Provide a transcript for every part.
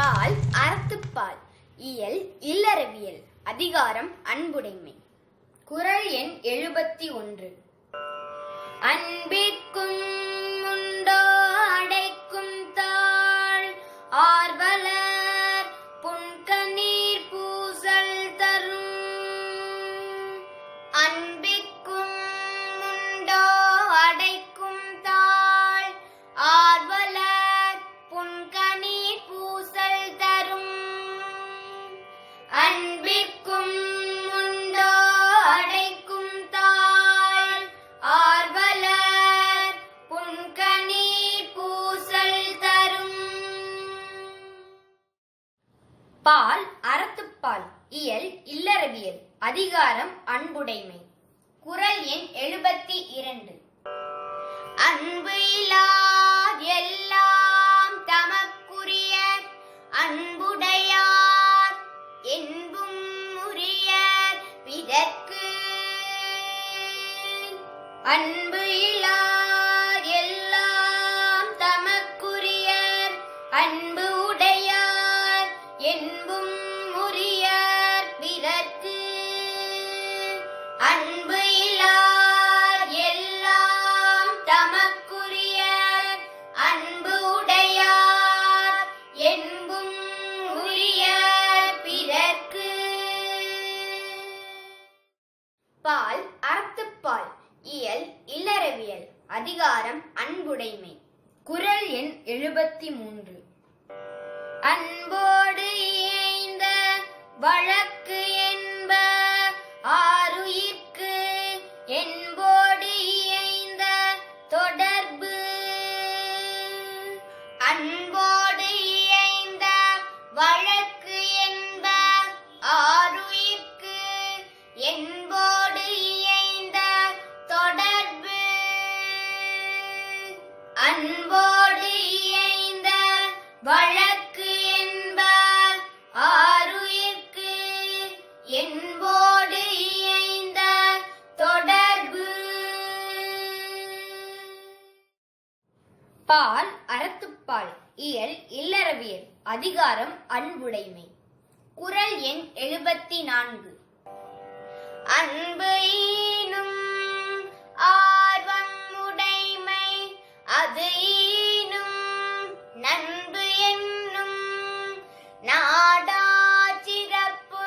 பால் அறத்துப்பால் இயல் இல்லறவியல் அதிகாரம் அன்புடைமை. குறள் எண் 71. அன்பிற்கும் உண்டோ அடைக்கும் தாழ் ஆர்வலர் புன்கண்ணீர் பூசல் தரும். அன்பிற்கும் உண்டோ அடைக்கும் தாழ் ஆர்வலர் புன்கண்ணீர் பூசல் தரும். அன்பிற்கும் உண்டோ அடைக்கும் தாழ் ஆர்வலர் புன்கண்ணீர் பூசல் தரும். பால் அறத்துப்பால் இயல் இல்லறவியல் அதிகாரம் அன்புடைமை. குறள் எண் 72. அன்பு இலார் எல்லாம் தமக்குரிய அன்புடையார் என்பும் உரியர் பிறர்க்கு. அன்பு இலார் எல்லாம் தமக்குரியர் அன்பு உடையார் என்பும் உரியர் பிறர்க்கு. அன்பு இலார் எல்லாம் தமக்குரியர் அன்பு உடையார் என்பும் உரியர் பிறர்க்கு. பால் அறத்துப்பால் இயல் இல்லறவியல் அதிகாரம் அன்புடைமை. குறள் எண் 73. அன்போடு இயைந்த வழக்கு என்ப ஆருயிர்க்கு என்போடு இயைந்த தொடர்பு. அன்போடு இயைந்த வழக்கு என்ப ஆருயிர்க்கு என்போடு இயைந்த தொடர்பு. அன்போடு இயைந்த வழக்கு என்ப ஆருயிர்க்கு என்போடு இயைந்த தொடர்பு. பால் அறத்துப்பால் இயல் இல்லறவியல் அதிகாரம் அன்புடைமை. குறள் எண் 74. அன்பு ஈனும் ஆர்வம் உடைமை அது ஈனும் நன்பு என்னும் நாடா சிறப்பு.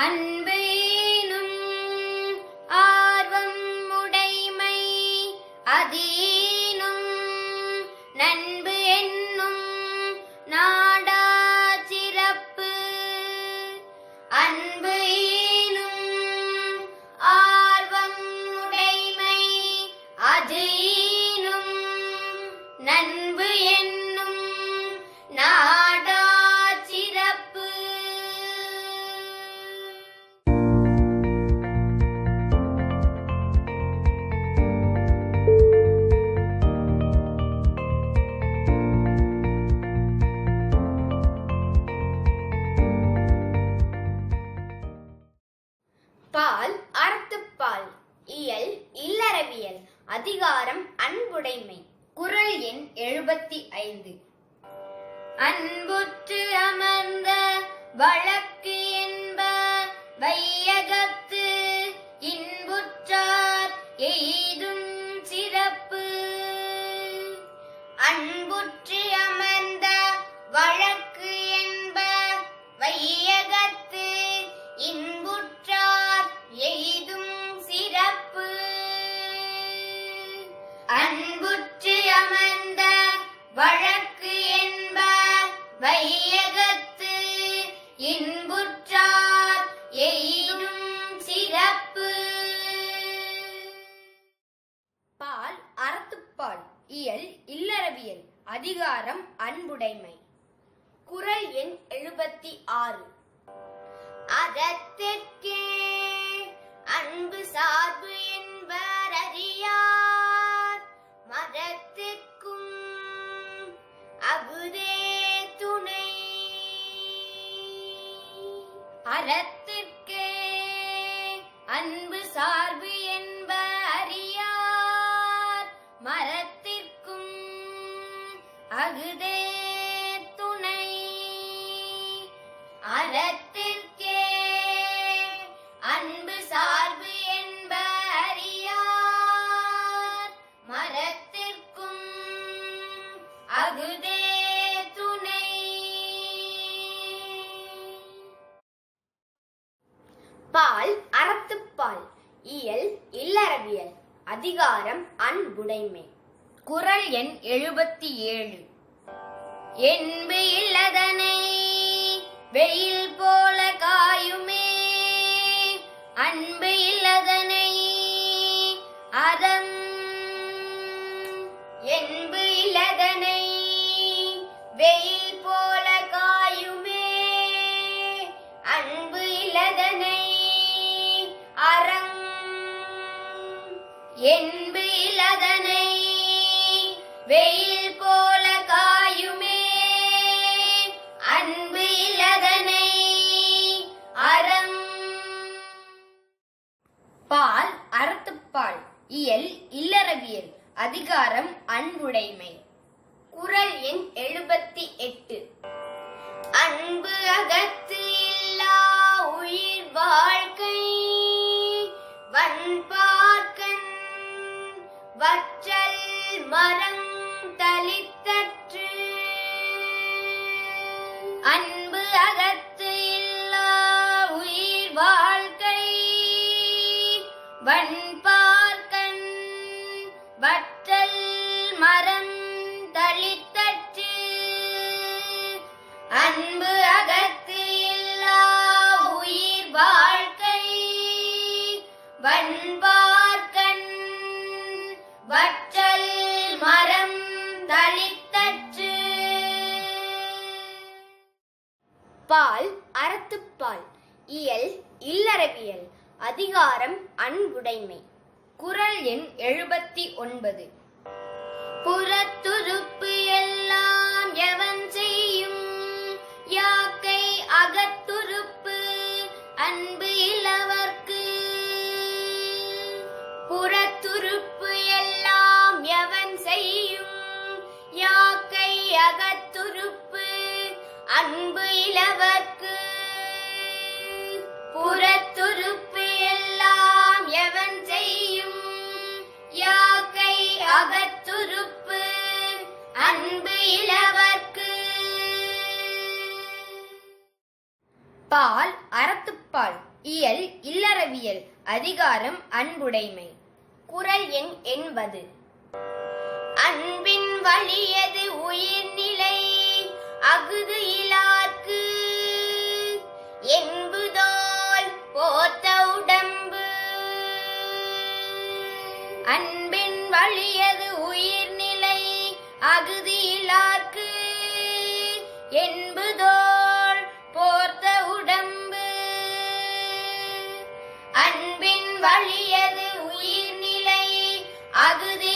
அன்பு ஈனும் ஆர்வம் உடைமை அது ஈனும் நன்பு என்னும் நாடா சிறப்பு. அன்பு ஈனும் ஆர்வம் உடைமை அது ஈனும் நன்பு என்னும் நாடா சிறப்பு. பால் அறத்துப்பால் இயல் இல்லறவியல் அதிகாரம் அன்புடைமை. குறள் எண் 75. அன்புற்று அமர்ந்த வழக்கு என்ப வையகத்து இன்புற்றார் எய்தும் சிறப்பு. அன்புற்று அமர்ந்த வழக்கு என்ப வையகத்து இன்புற்றார் எய்தும் சிறப்பு. அன்புற்று அமர்ந்த வழக்கு என்ப வையகத்து இன்புற்றார் எய்தும் சிறப்பு. பால் அறத்துப்பால் இயல் இல்லறவியல் அதிகாரம் அன்புடைமை. குறள் எண் 76. அறத்திற்கே அன்பு சார்பு என்பர் அறியார் மரத்திற்கும் அகுதே துணை. அறத்திற்கே அன்பு சார்பு என்பர் அறியார் மரத்திற்கும் அகுதே துணை அறத்திற்கே அன்பு சார்பு என்ப அறியார் மரத்திற்கும் அகுதே துணை. பால் அறத்துப்பால் இயல் இல்லறவியல் அதிகாரம் அன்புடைமை. குறள் எண் 77. என்பு இல்லதனை வெயில் போல காயுமே அன்பு இல்லதனை அறம். என்பு இல்லதனை வெயில் போல காயுமே அன்பு இல்லதனை அறம். என்பு இல்லதனை வெயில் போல காயுமே அன்பு இல்லதனை அறம். பால் அறத்துப்பால் இயல் இல்லறவியல் அதிகாரம் அன்புடைமை. குறள் எண் 78. அன்பு அகத்து இல்லா உயிர் வாழ்க்கை வன்பார்க்கண் வற்றல் மரம் தளித்தற்று. அன்பு அகத்து இல்லா உயிர் வாழ்க்கை வன்பார்க்கண் வற்றல் மரம் தளித்தற்று. அன்பு அகத்து இல்லா உயிர் வாழ்க்கை வன்பார்க்கண் வற்றல் மரம் தளித்தற்று. பால் அறத்துப்பால் இயல் இல்லறவியல் அதிகாரம் அன்புடைமை. குறள் எண் 79. புறத்துறுப்பு எல்லாம் எவன் செய்யும் யாக்கை அகத்துறுப்பு அன்பு இலவர்க்கு. புறத்துறுப்பு எல்லாம் எவன் செய்யும் யாக்கை அகத்துறுப்பு அன்பு இலவர்க்கு. புறத்துறுப்பு எல்லாம் எவன் செய்யும் யாக்கை அகத்துறுப்பு அன்பு இலவர்க்கு. பால் அறத்துப்பால் இயல் இல்லறவியல் அதிகாரம் அன்புடைமை. குறள் எண் 80. அன்பின் வலியது உயிர்நிலை அகுது இலார்க்கு என்புதோல் போத்த உடம்பு. அன்பின் வலியது உயிர்நிலை அகுது இலார்க்கு என்புதோல் போர்த்த உடம்பு. அன்பின் வலியது உயிர்நிலை அகுது